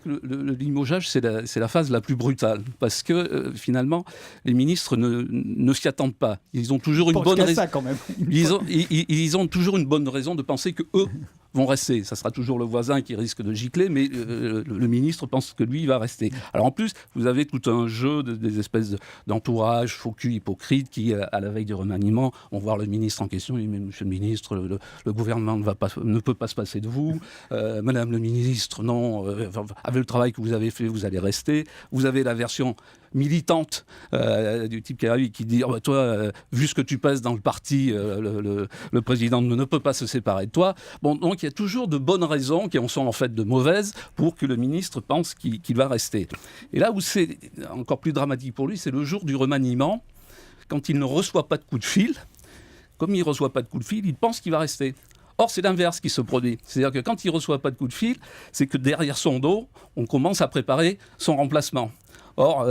Le limogeage, c'est la phase la plus brutale, parce que finalement, les ministres ne s'y attendent pas. Ils ont toujours une bonne raison. Quand même. Ils ont toujours une bonne raison de penser que eux vont rester. Ça sera toujours le voisin qui risque de gicler, mais le ministre pense que lui, il va rester. Alors en plus, vous avez tout un jeu des espèces d'entourage faux cul hypocrite qui, à la veille du remaniement, vont voir le ministre en question. Il dit, mais monsieur le ministre, le gouvernement ne peut pas se passer de vous. Madame le ministre, non, avec le travail que vous avez fait, vous allez rester. Vous avez la version militante du type qui dit oh, bah, toi, vu ce que tu pèses dans le parti, le président ne peut pas se séparer de toi. Bon, donc il y a toujours de bonnes raisons qui en sont en fait de mauvaises pour que le ministre pense qu'il va rester. Et là où c'est encore plus dramatique pour lui, c'est le jour du remaniement, quand il ne reçoit pas de coup de fil. Comme il ne reçoit pas de coup de fil, il pense qu'il va rester. Or, c'est l'inverse qui se produit. C'est-à-dire que quand il ne reçoit pas de coup de fil, c'est que derrière son dos, on commence à préparer son remplacement. Or,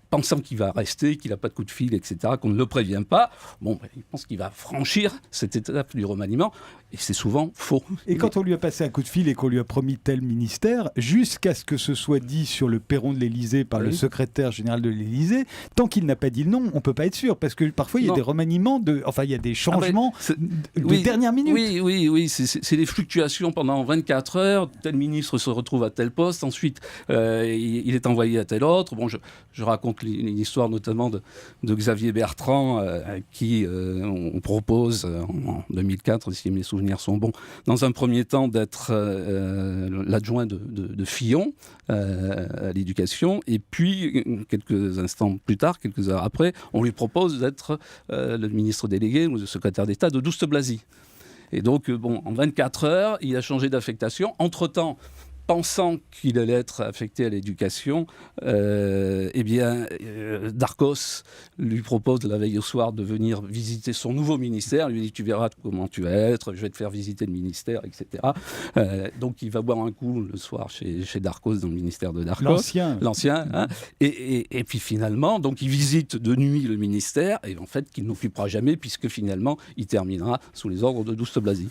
pensant qu'il va rester, qu'il n'a pas de coup de fil, etc., qu'on ne le prévient pas, il pense qu'il va franchir cette étape du remaniement, et c'est souvent faux. Et quand on lui a passé un coup de fil et qu'on lui a promis tel ministère, jusqu'à ce que ce soit dit sur le perron de l'Élysée par le secrétaire général de l'Élysée, tant qu'il n'a pas dit le nom, on ne peut pas être sûr, parce que parfois il y a des remaniements, il y a des changements de dernière minute. Oui, c'est des fluctuations pendant 24 heures, tel ministre se retrouve à tel poste, ensuite il est envoyé à tel autre. Bon, je raconte l'histoire notamment de Xavier Bertrand, à qui on propose en 2004, si mes souvenirs sont bons, dans un premier temps d'être l'adjoint de Fillon à l'éducation, et puis quelques instants plus tard, quelques heures après, on lui propose d'être le ministre délégué ou le secrétaire d'État de Douste-Blazy. Et donc, en 24 heures, il a changé d'affectation. Entre-temps, pensant qu'il allait être affecté à l'éducation, Darcos lui propose la veille au soir de venir visiter son nouveau ministère. Il lui dit « Tu verras comment tu vas être, je vais te faire visiter le ministère, etc. » Donc il va boire un coup le soir chez Darcos, dans le ministère de Darcos. L'ancien. Hein. Et puis finalement, donc il visite de nuit le ministère, et en fait qu'il n'occupera jamais, puisque finalement il terminera sous les ordres de Douste-Blazy.